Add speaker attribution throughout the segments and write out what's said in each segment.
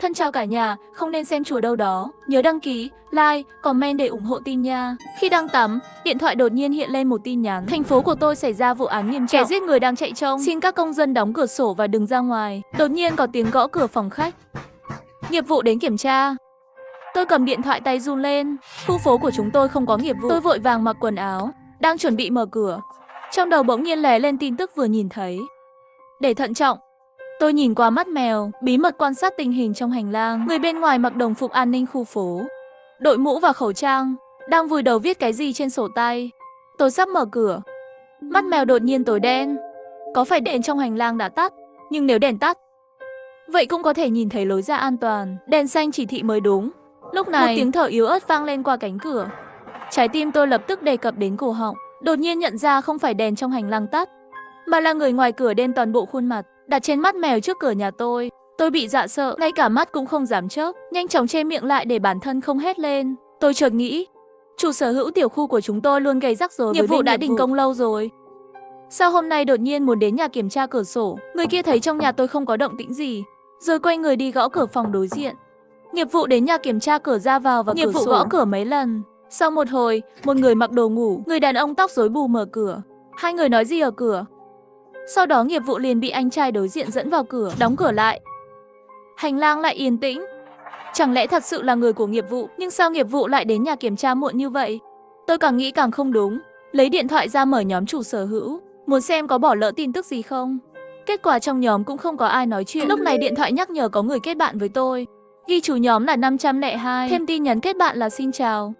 Speaker 1: Thân chào cả nhà, không nên xem chùa đâu đó. Nhớ đăng ký, like, comment để ủng hộ tin nha. Khi đang tắm, điện thoại đột nhiên hiện lên một tin nhắn. Thành phố của tôi xảy ra vụ án nghiêm trọng. Kẻ giết người đang chạy trông. Xin các công dân đóng cửa sổ và đừng ra ngoài. Đột nhiên có tiếng gõ cửa phòng khách. Nghiệp vụ đến kiểm tra. Tôi cầm điện thoại tay run lên. Khu phố của chúng tôi không có nghiệp vụ. Tôi vội vàng mặc quần áo, đang chuẩn bị mở cửa. Trong đầu bỗng nhiên lóe lên tin tức vừa nhìn thấy. Để thận trọng. Tôi nhìn qua mắt mèo, bí mật quan sát tình hình trong hành lang. Người bên ngoài mặc đồng phục an ninh khu phố, đội mũ và khẩu trang, đang vùi đầu viết cái gì trên sổ tay. Tôi sắp mở cửa. Mắt mèo đột nhiên tối đen. Có phải đèn trong hành lang đã tắt? Nhưng nếu đèn tắt, vậy cũng có thể nhìn thấy lối ra an toàn. Đèn xanh chỉ thị mới đúng. Lúc này, một tiếng thở yếu ớt vang lên qua cánh cửa. Trái tim tôi lập tức đề cập đến cổ họng. Đột nhiên nhận ra không phải đèn trong hành lang tắt, mà là người ngoài cửa đen toàn bộ khuôn mặt, đặt trên mắt mèo trước cửa nhà tôi. Tôi bị dọa sợ, ngay cả mắt cũng không dám chớp, nhanh chóng che miệng lại để bản thân không hét lên. Tôi chợt nghĩ, chủ sở hữu tiểu khu của chúng tôi luôn gây rắc rối. Nghiệp vụ đã đình công lâu rồi, sao hôm nay đột nhiên muốn đến nhà kiểm tra cửa sổ? Người kia thấy trong nhà tôi không có động tĩnh gì, rồi quay người đi gõ cửa phòng đối diện. Nghiệp vụ đến nhà kiểm tra cửa ra vào và
Speaker 2: Nghiệp
Speaker 1: cửa
Speaker 2: vụ
Speaker 1: sổ.
Speaker 2: gõ
Speaker 1: Cửa mấy lần. Sau một hồi, một người mặc đồ ngủ, người đàn ông tóc rối bù mở cửa. Hai người nói gì ở cửa. Sau đó nghiệp vụ liền bị anh trai đối diện dẫn vào cửa, đóng cửa lại. Hành lang lại yên tĩnh. Chẳng lẽ thật sự là người của nghiệp vụ? Nhưng sao nghiệp vụ lại đến nhà kiểm tra muộn như vậy? Tôi càng nghĩ càng không đúng. Lấy điện thoại ra mở nhóm chủ sở hữu, muốn xem có bỏ lỡ tin tức gì không. Kết quả trong nhóm cũng không có ai nói chuyện. Lúc này điện thoại nhắc nhở có người kết bạn với tôi. Ghi chủ nhóm là 502, thêm tin nhắn kết bạn là xin chào.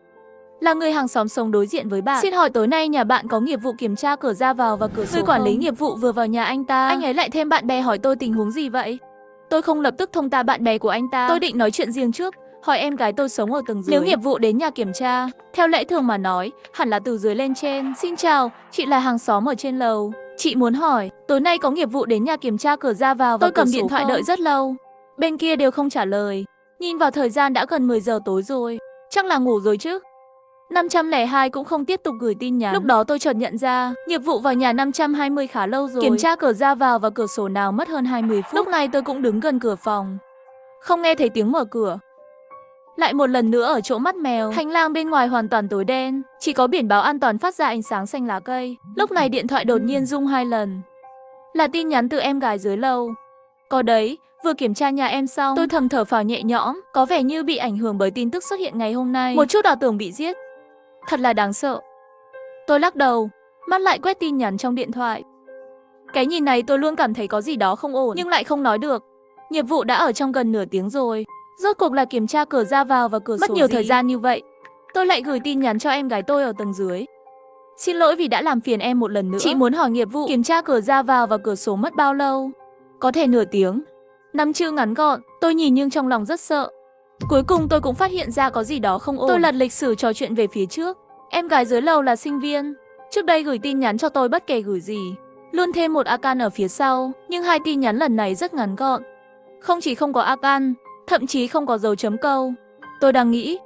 Speaker 1: Là người hàng xóm sống đối diện với bạn. Xin hỏi tối nay nhà bạn có nghiệp vụ kiểm tra cửa ra vào và cửa sổ không? Người quản lý nghiệp vụ vừa vào nhà anh ta. Anh ấy lại thêm bạn bè hỏi tôi tình huống gì vậy? Tôi không lập tức thông ta bạn bè của anh ta. Tôi định nói chuyện riêng trước, hỏi em gái tôi sống ở tầng dưới. Nếu nghiệp vụ đến nhà kiểm tra, theo lẽ thường mà nói, hẳn là từ dưới lên trên. Xin chào, chị là hàng xóm ở trên lầu. Chị muốn hỏi, tối nay có nghiệp vụ đến nhà kiểm tra cửa ra vào và tôi cầm điện thoại đợi rất lâu. Bên kia đều không trả lời. Nhìn vào thời gian đã gần 10 giờ tối rồi, chắc là ngủ rồi chứ. 502 cũng không tiếp tục gửi tin nhắn. Lúc đó tôi chợt nhận ra, nghiệp vụ vào nhà 520 khá lâu rồi. Kiểm tra cửa ra vào và cửa sổ nào mất hơn 20 phút. Lúc này tôi cũng đứng gần cửa phòng, không nghe thấy tiếng mở cửa. Lại một lần nữa ở chỗ mắt mèo, hành lang bên ngoài hoàn toàn tối đen, chỉ có biển báo an toàn phát ra ánh sáng xanh lá cây. Lúc này điện thoại đột nhiên rung 2 lần. Là tin nhắn từ em gái dưới lầu. Có đấy, vừa kiểm tra nhà em xong. Tôi thầm thở phào nhẹ nhõm, có vẻ như bị ảnh hưởng bởi tin tức xuất hiện ngày hôm nay. Một chút ảo tưởng bị giết. Thật là đáng sợ. Tôi lắc đầu, mắt lại quét tin nhắn trong điện thoại. Cái nhìn này tôi luôn cảm thấy có gì đó không ổn, nhưng lại không nói được. Nghiệp vụ đã ở trong gần nửa tiếng rồi. Rốt cuộc là kiểm tra cửa ra vào và cửa sổ. Mất nhiều thời gian như vậy. Tôi lại gửi tin nhắn cho em gái tôi ở tầng dưới. Xin lỗi vì đã làm phiền em một lần nữa. Chị muốn hỏi nghiệp vụ kiểm tra cửa ra vào và cửa sổ mất bao lâu? Có thể nửa tiếng. 5 chữ ngắn gọn. Tôi nhìn nhưng trong lòng rất sợ. Cuối cùng tôi cũng phát hiện ra có gì đó không ổn. Tôi lật lịch sử trò chuyện về phía trước. Em gái dưới lầu là sinh viên. Trước đây gửi tin nhắn cho tôi bất kể gửi gì, luôn thêm một akan ở phía sau. Nhưng 2 tin nhắn lần này rất ngắn gọn. Không chỉ không có akan, thậm chí không có dấu chấm câu. Tôi đang nghĩ.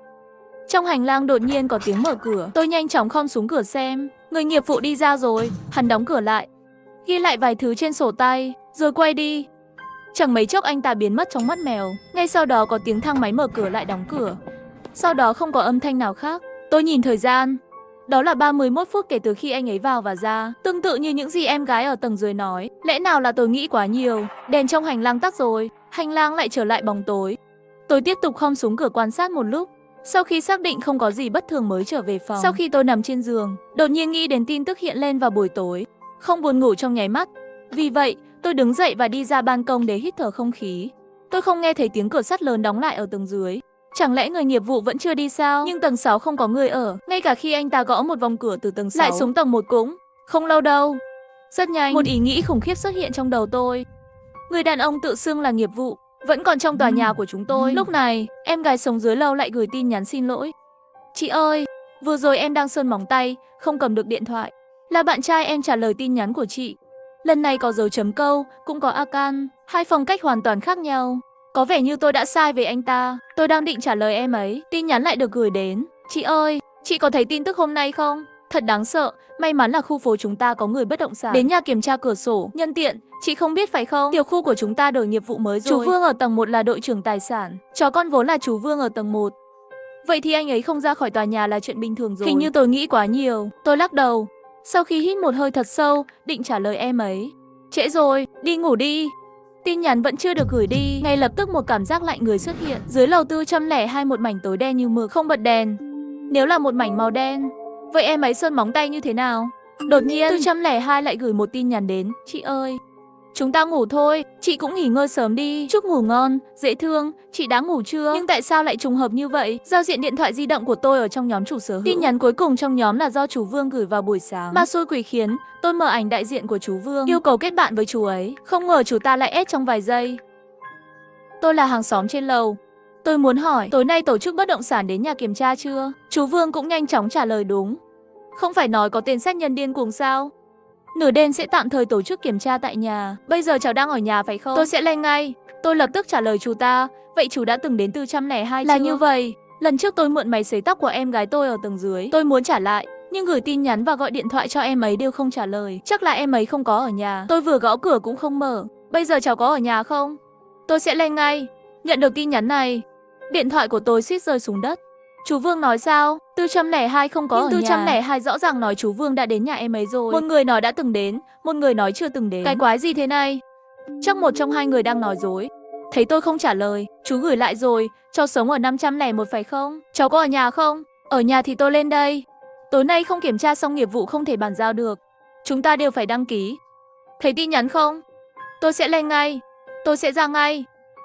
Speaker 1: Trong hành lang đột nhiên có tiếng mở cửa. Tôi nhanh chóng khom xuống cửa xem. Người nghiệp vụ đi ra rồi. Hắn đóng cửa lại, ghi lại vài thứ trên sổ tay, rồi quay đi. Chẳng mấy chốc anh ta biến mất trong mắt mèo. Ngay sau đó có tiếng thang máy mở cửa lại đóng cửa. Sau đó không có âm thanh nào khác. Tôi nhìn thời gian. Đó là 31 phút kể từ khi anh ấy vào và ra. Tương tự như những gì em gái ở tầng dưới nói. Lẽ nào là tôi nghĩ quá nhiều. Đèn trong hành lang tắt rồi. Hành lang lại trở lại bóng tối. Tôi tiếp tục khom xuống cửa quan sát một lúc. Sau khi xác định không có gì bất thường mới trở về phòng. Sau khi tôi nằm trên giường, đột nhiên nghĩ đến tin tức hiện lên vào buổi tối. Không buồn ngủ trong nháy mắt. Vì vậy, tôi đứng dậy và đi ra ban công để hít thở không khí. Tôi không nghe thấy tiếng cửa sắt lớn đóng lại ở tầng dưới. Chẳng lẽ người nghiệp vụ vẫn chưa đi sao? Nhưng tầng 6 không có người ở. Ngay cả khi anh ta gõ một vòng cửa từ tầng 6 lại xuống tầng 1 cũng không lâu đâu. Rất nhanh, một ý nghĩ khủng khiếp xuất hiện trong đầu tôi. Người đàn ông tự xưng là nghiệp vụ vẫn còn trong tòa nhà của chúng tôi. Lúc này, em gái sống dưới lầu lại gửi tin nhắn xin lỗi. Chị ơi, vừa rồi em đang sơn móng tay, không cầm được điện thoại. Là bạn trai em trả lời tin nhắn của chị. Lần này có dấu chấm câu, cũng có akan, 2 phong cách hoàn toàn khác nhau. Có vẻ như tôi đã sai về anh ta. Tôi đang định trả lời em ấy, tin nhắn lại được gửi đến. Chị ơi, chị có thấy tin tức hôm nay không? Thật đáng sợ, may mắn là khu phố chúng ta có người bất động sản. Đến nhà kiểm tra cửa sổ, nhân tiện, chị không biết phải không? Tiểu khu của chúng ta đổi nghiệp vụ mới rồi. Chú Vương ở tầng 1 là đội trưởng tài sản, chó con vốn là chú Vương ở tầng 1. Vậy thì anh ấy không ra khỏi tòa nhà là chuyện bình thường rồi. Hình như tôi nghĩ quá nhiều. Tôi lắc đầu. Sau khi hít một hơi thật sâu, định trả lời em ấy. Trễ rồi, đi ngủ đi. Tin nhắn vẫn chưa được gửi đi. Ngay lập tức một cảm giác lạnh người xuất hiện. Dưới lầu 402 một mảnh tối đen như mực, không bật đèn. Nếu là một mảnh màu đen, vậy em ấy sơn móng tay như thế nào? Đột nhiên 402 lại gửi một tin nhắn đến. Chị ơi, chúng ta ngủ thôi, chị cũng nghỉ ngơi sớm đi. Chúc ngủ ngon, dễ thương, chị đã ngủ chưa? Nhưng tại sao lại trùng hợp như vậy? Giao diện điện thoại di động của tôi ở trong nhóm chủ sở hữu. Tin nhắn cuối cùng trong nhóm là do chú Vương gửi vào buổi sáng. Ma xui quỷ khiến, tôi mở ảnh đại diện của chú Vương, yêu cầu kết bạn với chú ấy. Không ngờ chú ta lại ép trong vài giây. Tôi là hàng xóm trên lầu. Tôi muốn hỏi, tối nay tổ chức bất động sản đến nhà kiểm tra chưa? Chú Vương cũng nhanh chóng trả lời đúng. Không phải nói có tên sát nhân điên cuồng sao? Nửa đêm sẽ tạm thời tổ chức kiểm tra tại nhà. Bây giờ cháu đang ở nhà phải không? Tôi sẽ lên ngay. Tôi lập tức trả lời chú ta. Vậy chú đã từng đến 402 chưa? Là như vậy. Lần trước tôi mượn máy sấy tóc của em gái tôi ở tầng dưới. Tôi muốn trả lại, nhưng gửi tin nhắn và gọi điện thoại cho em ấy đều không trả lời. Chắc là em ấy không có ở nhà. Tôi vừa gõ cửa cũng không mở. Bây giờ cháu có ở nhà không? Tôi sẽ lên ngay. Nhận được tin nhắn này, điện thoại của tôi suýt rơi xuống đất. Chú Vương nói sao? 402 không có ở nhà. 402 rõ ràng nói chú Vương đã đến nhà em ấy rồi. Một người nói đã từng đến, một người nói chưa từng đến. Cái quái gì thế này? Chắc một trong hai người đang nói dối. Thấy tôi không trả lời, chú gửi lại rồi. Cháu sống ở 501 phải không? Cháu có ở nhà không? Ở nhà thì tôi lên đây. Tối nay không kiểm tra xong nghiệp vụ không thể bàn giao được. Chúng ta đều phải đăng ký. Thấy tin nhắn không? Tôi sẽ lên ngay. Tôi sẽ ra ngay.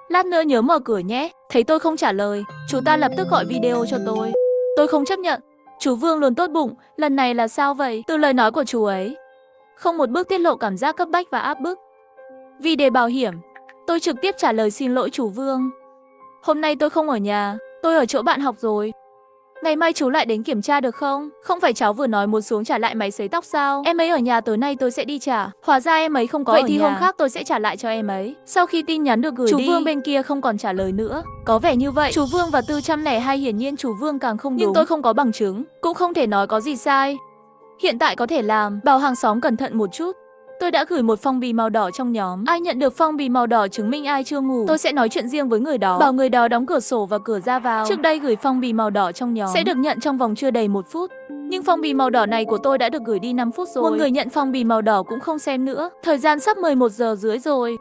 Speaker 1: Lát nữa nhớ mở cửa nhé. Thấy tôi không trả lời, chú ta lập tức gọi video cho tôi. Tôi không chấp nhận. Chú Vương luôn tốt bụng, lần này là sao vậy? Từ lời nói của chú ấy, không một bước tiết lộ cảm giác cấp bách và áp bức. Vì để bảo hiểm, tôi trực tiếp trả lời xin lỗi chú Vương. Hôm nay tôi không ở nhà, tôi ở chỗ bạn học rồi. Ngày mai chú lại đến kiểm tra được không? Không phải cháu vừa nói muốn xuống trả lại máy sấy tóc sao? Em ấy ở nhà, tối nay tôi sẽ đi trả. Hóa ra em ấy không có ở nhà. Vậy thì hôm khác tôi sẽ trả lại cho em ấy. Sau khi tin nhắn được gửi đi, chú Vương bên kia không còn trả lời nữa. Có vẻ như vậy, chú Vương và 402 hiển nhiên chú Vương càng không đúng. Nhưng tôi không có bằng chứng, cũng không thể nói có gì sai. Hiện tại có thể làm, bảo hàng xóm cẩn thận một chút. Tôi đã gửi một phong bì màu đỏ trong nhóm. Ai nhận được phong bì màu đỏ chứng minh ai chưa ngủ, tôi sẽ nói chuyện riêng với người đó, bảo người đó đóng cửa sổ và cửa ra vào. Trước đây gửi phong bì màu đỏ trong nhóm sẽ được nhận trong vòng chưa đầy 1 phút. Nhưng phong bì màu đỏ này của tôi đã được gửi đi 5 phút rồi. Một người nhận phong bì màu đỏ cũng không xem nữa. Thời gian sắp 11 giờ rưỡi rồi.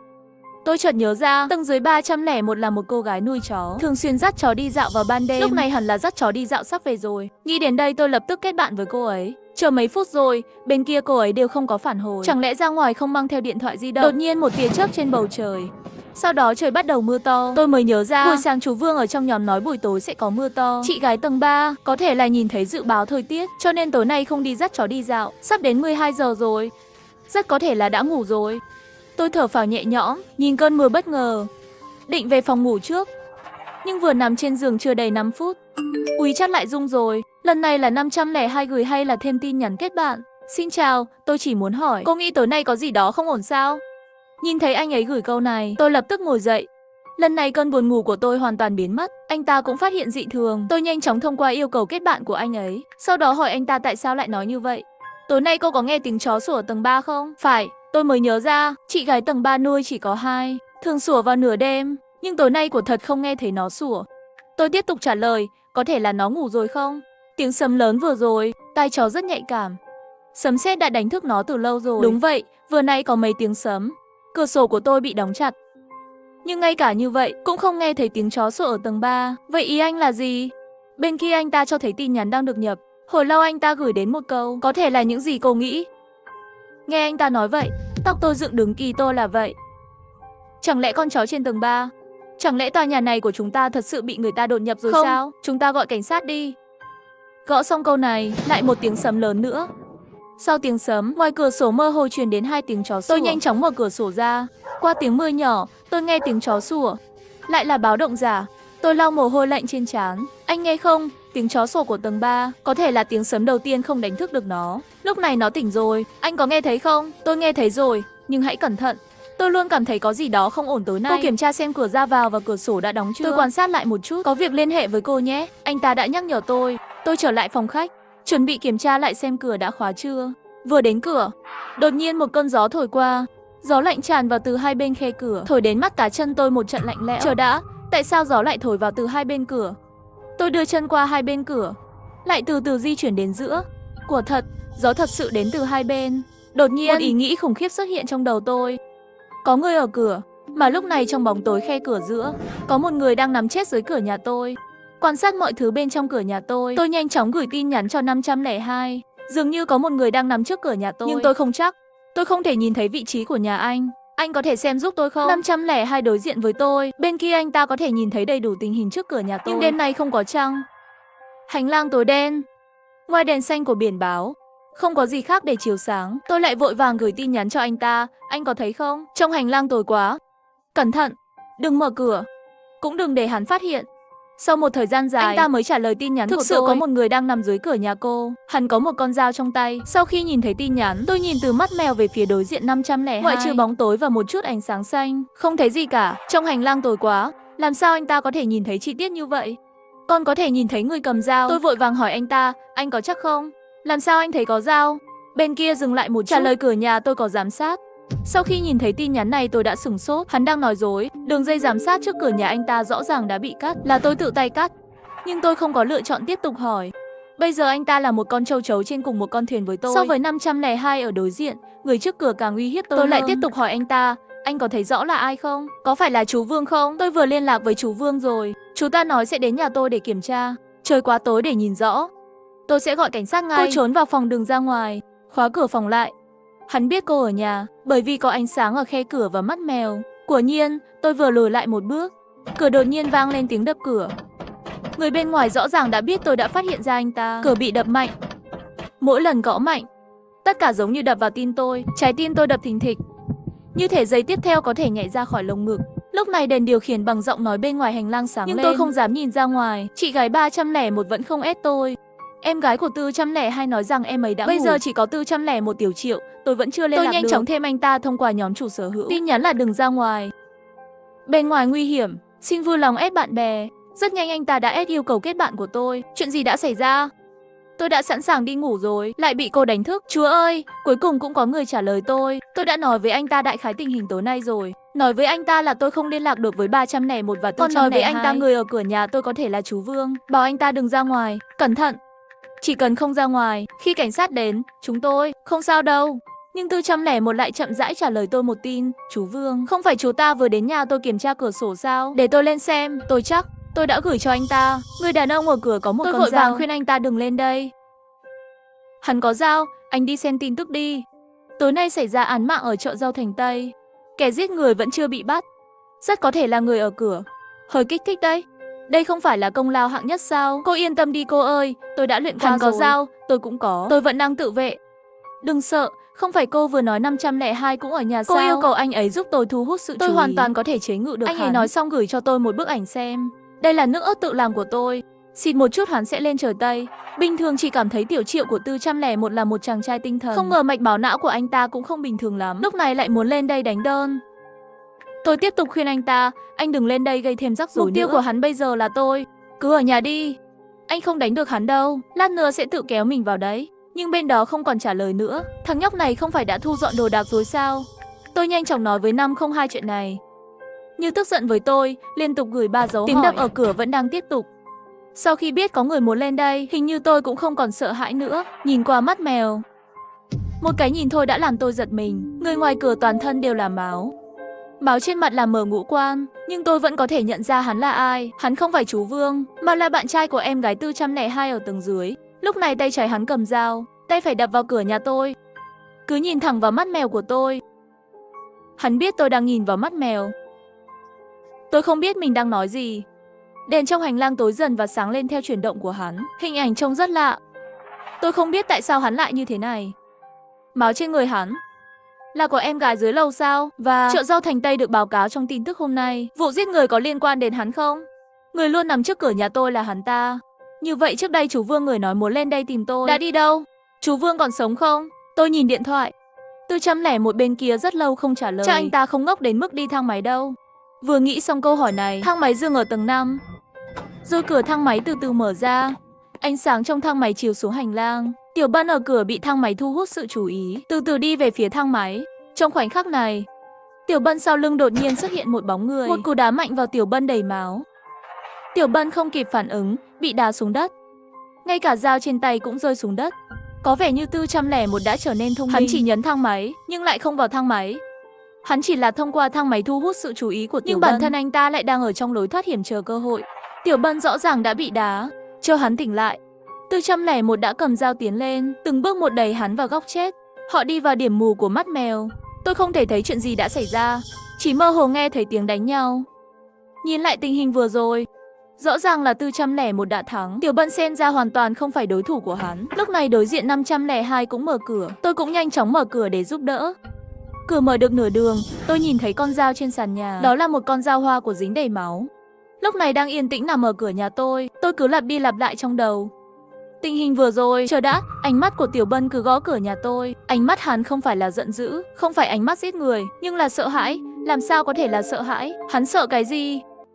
Speaker 1: Tôi chợt nhớ ra, tầng dưới 301 là một cô gái nuôi chó, thường xuyên dắt chó đi dạo vào ban đêm. Lúc này hẳn là dắt chó đi dạo sắp về rồi. Nghĩ đến đây tôi lập tức kết bạn với cô ấy. Chờ mấy phút rồi, bên kia cô ấy đều không có phản hồi. Chẳng lẽ ra ngoài không mang theo điện thoại di động? Đột nhiên một tia chớp trên bầu trời. Sau đó trời bắt đầu mưa to. Tôi mới nhớ ra, buổi sáng chú Vương ở trong nhóm nói buổi tối sẽ có mưa to. Chị gái tầng 3 có thể là nhìn thấy dự báo thời tiết, cho nên tối nay không đi dắt chó đi dạo. Sắp đến 12 giờ rồi. Rất có thể là đã ngủ rồi. Tôi thở phào nhẹ nhõm, nhìn cơn mưa bất ngờ. Định về phòng ngủ trước. Nhưng vừa nằm trên giường chưa đầy 5 phút. WeChat lại rung rồi. Lần này là 502 gửi hay là thêm tin nhắn kết bạn? Xin chào, tôi chỉ muốn hỏi, cô nghĩ tối nay có gì đó không ổn sao? Nhìn thấy anh ấy gửi câu này, tôi lập tức ngồi dậy. Lần này cơn buồn ngủ của tôi hoàn toàn biến mất. Anh ta cũng phát hiện dị thường. Tôi nhanh chóng thông qua yêu cầu kết bạn của anh ấy. Sau đó hỏi anh ta tại sao lại nói như vậy. Tối nay cô có nghe tiếng chó sủa ở tầng 3 không? Phải, tôi mới nhớ ra, chị gái tầng 3 nuôi chỉ có 2, thường sủa vào nửa đêm. Nhưng tối nay của thật không nghe thấy nó sủa. Tôi tiếp tục trả lời, có thể là nó ngủ rồi không? Tiếng sấm lớn vừa rồi, tai chó rất nhạy cảm. Sấm sét đã đánh thức nó từ lâu rồi. Đúng vậy, vừa nãy có mấy tiếng sấm. Cửa sổ của tôi bị đóng chặt. Nhưng ngay cả như vậy, cũng không nghe thấy tiếng chó sủa ở tầng 3. Vậy ý anh là gì? Bên kia anh ta cho thấy tin nhắn đang được nhập. Hồi lâu anh ta gửi đến một câu, có thể là những gì cô nghĩ. Nghe anh ta nói vậy, tóc tôi dựng đứng kỳ tô là vậy. Chẳng lẽ con chó trên tầng 3? Chẳng lẽ tòa nhà này của chúng ta thật sự bị người ta đột nhập rồi không? Sao? Chúng ta gọi cảnh sát đi. Gõ xong câu này, lại một tiếng sấm lớn nữa. Sau tiếng sấm, ngoài cửa sổ mơ hồ truyền đến 2 tiếng chó sủa. Tôi nhanh chóng mở cửa sổ ra. Qua tiếng mưa nhỏ, tôi nghe tiếng chó sủa. Lại là báo động giả. Tôi lau mồ hôi lạnh trên trán. Anh nghe không? Tiếng chó sủa của tầng 3. Có thể là tiếng sấm đầu tiên không đánh thức được nó. Lúc này nó tỉnh rồi. Anh có nghe thấy không? Tôi nghe thấy rồi, nhưng hãy cẩn thận. Tôi luôn cảm thấy có gì đó không ổn tối nay. Cô kiểm tra xem cửa ra vào và cửa sổ đã đóng chưa? Tôi quan sát lại một chút. Có việc liên hệ với cô nhé. Anh ta đã nhắc nhở tôi. Tôi trở lại phòng khách. chuẩn bị kiểm tra lại xem cửa đã khóa chưa. Vừa đến cửa, đột nhiên một cơn gió thổi qua. Gió lạnh tràn vào từ hai bên khe cửa, thổi đến mắt cá chân tôi một trận lạnh lẽo. Chờ đã, tại sao gió lại thổi vào từ hai bên cửa? Tôi đưa chân qua hai bên cửa, lại từ từ di chuyển đến giữa. Quả thật, gió thật sự đến từ hai bên. Đột nhiên, một ý nghĩ khủng khiếp xuất hiện trong đầu tôi. Có người ở cửa, mà lúc này trong bóng tối khe cửa giữa, có một người đang nằm chết dưới cửa nhà tôi. Quan sát mọi thứ bên trong cửa nhà tôi nhanh chóng gửi tin nhắn cho 502. Dường như có một người đang nằm trước cửa nhà tôi. Nhưng tôi không chắc. Tôi không thể nhìn thấy vị trí của nhà anh. Anh có thể xem giúp tôi không? 502 đối diện với tôi. Bên kia anh ta có thể nhìn thấy đầy đủ tình hình trước cửa nhà tôi. Nhưng đêm nay không có trăng. Hành lang tối đen. Ngoài đèn xanh của biển báo, không có gì khác để chiếu sáng. Tôi lại vội vàng gửi tin nhắn cho anh ta. Anh có thấy không? Trong hành lang tối quá. Cẩn thận, đừng mở cửa. Cũng đừng để hắn phát hiện. Sau một thời gian dài, anh ta mới trả lời tin nhắn của tôi. Thực sự có một người đang nằm dưới cửa nhà cô. Hắn có một con dao trong tay. Sau khi nhìn thấy tin nhắn, tôi nhìn từ mắt mèo về phía đối diện 502. Ngoại trừ bóng tối và một chút ánh sáng xanh, không thấy gì cả. Trong hành lang tối quá, làm sao anh ta có thể nhìn thấy chi tiết như vậy? Còn có thể nhìn thấy người cầm dao. Tôi vội vàng hỏi anh ta, anh có chắc không? Làm sao anh thấy có dao? Bên kia dừng lại một chút. Trả lời cửa nhà tôi có giám sát. Sau khi nhìn thấy tin nhắn này tôi đã sửng sốt. Hắn đang nói dối. Đường dây giám sát trước cửa nhà anh ta rõ ràng đã bị cắt. Là tôi tự tay cắt. Nhưng tôi không có lựa chọn tiếp tục hỏi. Bây giờ anh ta là một con châu chấu trên cùng một con thuyền với tôi. So với 502 ở đối diện, người trước cửa càng uy hiếp tôi hơn. Lại tiếp tục hỏi anh ta, anh có thấy rõ là ai không? Có phải là chú Vương không? Tôi vừa liên lạc với chú Vương rồi. Chú ta nói sẽ đến nhà tôi để kiểm tra. Trời quá tối để nhìn rõ. Tôi sẽ gọi cảnh sát ngay. Tôi trốn vào phòng đường ra ngoài, khóa cửa phòng lại. Hắn biết cô ở nhà, bởi vì có ánh sáng ở khe cửa và mắt mèo. Quả nhiên, tôi vừa lùi lại một bước, cửa đột nhiên vang lên tiếng đập cửa. Người bên ngoài rõ ràng đã biết tôi đã phát hiện ra anh ta. Cửa bị đập mạnh. Mỗi lần gõ mạnh, tất cả giống như đập vào tim tôi. Trái tim tôi đập thình thịch, như thể giây tiếp theo có thể nhảy ra khỏi lồng ngực. Lúc này đèn điều khiển bằng giọng nói bên ngoài hành lang sáng lên. Nhưng tôi không dám nhìn ra ngoài. Chị gái 301 vẫn không ép tôi. Em gái của 402 nói rằng em ấy đã ngủ. Bây giờ chỉ có 401 tiểu triệu. Tôi vẫn chưa liên lạc được. Tôi nhanh chóng thêm anh ta thông qua nhóm chủ sở hữu. Tin nhắn là đừng ra ngoài. Bên ngoài nguy hiểm, xin vui lòng ép bạn bè. Rất nhanh anh ta đã ép yêu cầu kết bạn của tôi. Chuyện gì đã xảy ra? Tôi đã sẵn sàng đi ngủ rồi, lại bị cô đánh thức. Chúa ơi, cuối cùng cũng có người trả lời tôi. Tôi đã nói với anh ta đại khái tình hình tối nay rồi. Nói với anh ta là tôi không liên lạc được với 301 và 402. Còn nói với anh ta người ở cửa nhà tôi có thể là chú Vương. Bảo anh ta đừng ra ngoài, cẩn thận. Chỉ cần không ra ngoài, khi cảnh sát đến, chúng tôi không sao đâu. Nhưng 401 lại chậm rãi trả lời tôi một tin. Chú Vương, không phải chú ta vừa đến nhà tôi kiểm tra cửa sổ sao? Để tôi lên xem. Tôi chắc tôi đã gửi cho anh ta. Người đàn ông ở cửa có một con dao. Tôi vội vàng khuyên anh ta đừng lên đây. Hắn có dao, anh đi xem tin tức đi. Tối nay xảy ra án mạng ở chợ Rau Thành Tây. Kẻ giết người vẫn chưa bị bắt. Rất có thể là người ở cửa. Hơi kích thích đấy. Đây không phải là công lao hạng nhất sao? Cô yên tâm đi cô ơi, tôi đã luyện qua rồi. Hắn có dao, tôi cũng có. Tôi vẫn đang tự vệ. Đừng sợ, không phải cô vừa nói 502 cũng ở nhà sao? Cô yêu cầu anh ấy giúp tôi thu hút sự chú ý. Tôi hoàn toàn có thể chế ngự được hắn. Anh ấy nói xong gửi cho tôi một bức ảnh xem. Đây là nước ớt tự làm của tôi. Xịt một chút hắn sẽ lên trời Tây. Bình thường chỉ cảm thấy tiểu triệu của 401 là một chàng trai tinh thần. Không ngờ mạch máu não của anh ta cũng không bình thường lắm. Lúc này lại muốn lên đây đánh đơn. Tôi tiếp tục khuyên anh ta, anh đừng lên đây gây thêm rắc rối nữa. Mục tiêu của hắn bây giờ là tôi. Cứ ở nhà đi. Anh không đánh được hắn đâu. Lát nữa sẽ tự kéo mình vào đấy. Nhưng bên đó không còn trả lời nữa. Thằng nhóc này không phải đã thu dọn đồ đạc rồi sao? Tôi nhanh chóng nói với 502 chuyện này. Như tức giận với tôi, liên tục gửi 3 dấu hỏi. Tiếng đập ở cửa vẫn đang tiếp tục. Sau khi biết có người muốn lên đây, hình như tôi cũng không còn sợ hãi nữa. Nhìn qua mắt mèo, một cái nhìn thôi đã làm tôi giật mình. Người ngoài cửa toàn thân đều là máu. Máu trên mặt là mờ ngũ quan. Nhưng tôi vẫn có thể nhận ra hắn là ai. Hắn không phải chú Vương, mà là bạn trai của em gái 402 ở tầng dưới. Lúc này tay trái hắn cầm dao, tay phải đập vào cửa nhà tôi. Cứ nhìn thẳng vào mắt mèo của tôi. Hắn biết tôi đang nhìn vào mắt mèo. Tôi không biết mình đang nói gì. Đèn trong hành lang tối dần và sáng lên theo chuyển động của hắn. Hình ảnh trông rất lạ. Tôi không biết tại sao hắn lại như thế này. Máu trên người hắn là của em gái dưới lầu sao? Và chợ Rau Thành Tây được báo cáo trong tin tức hôm nay. Vụ giết người có liên quan đến hắn không? Người luôn nằm trước cửa nhà tôi là hắn ta. Như vậy trước đây chú Vương người nói muốn lên đây tìm tôi đã đi đâu? Chú Vương còn sống không? Tôi nhìn điện thoại. 401 bên kia rất lâu không trả lời. Chắc anh ta không ngốc đến mức đi thang máy đâu. Vừa nghĩ xong câu hỏi này, thang máy dừng ở tầng 5. Rồi cửa thang máy từ từ mở ra. Ánh sáng trong thang máy chiếu xuống hành lang. Tiểu Bân ở cửa bị thang máy thu hút sự chú ý, từ từ đi về phía thang máy. Trong khoảnh khắc này, Tiểu Bân sau lưng đột nhiên xuất hiện một bóng người. Một cú đá mạnh vào Tiểu Bân đầy máu. Tiểu Bân không kịp phản ứng, bị đá xuống đất. Ngay cả dao trên tay cũng rơi xuống đất. Có vẻ như 401 đã trở nên thông minh. Hắn chỉ nhấn thang máy, nhưng lại không vào thang máy. Hắn chỉ là thông qua thang máy thu hút sự chú ý của Tiểu Bân. Nhưng bản thân anh ta lại đang ở trong lối thoát hiểm chờ cơ hội. Tiểu Bân rõ ràng đã bị đá. Chờ hắn tỉnh lại, 401 đã cầm dao tiến lên, từng bước một đẩy hắn vào góc chết. Họ đi vào điểm mù của mắt mèo. Tôi không thể thấy chuyện gì đã xảy ra, chỉ mơ hồ nghe thấy tiếng đánh nhau. Nhìn lại tình hình vừa rồi, rõ ràng là 401 đã thắng. Tiểu Bân xem ra hoàn toàn không phải đối thủ của hắn. Lúc này đối diện 502 cũng mở cửa. Tôi cũng nhanh chóng mở cửa để giúp đỡ. Cửa mở được nửa đường, tôi nhìn thấy con dao trên sàn nhà. Đó là một con dao hoa của dính đầy máu. Lúc này đang yên tĩnh nằm ở cửa nhà tôi cứ lặp đi lặp lại trong đầu. Tình hình vừa rồi, chờ đã, ánh mắt của Tiểu Bân cứ gõ cửa nhà tôi. Ánh mắt hắn không phải là giận dữ, không phải ánh mắt giết người, nhưng là sợ hãi. Làm sao có thể là sợ hãi? Hắn sợ cái gì?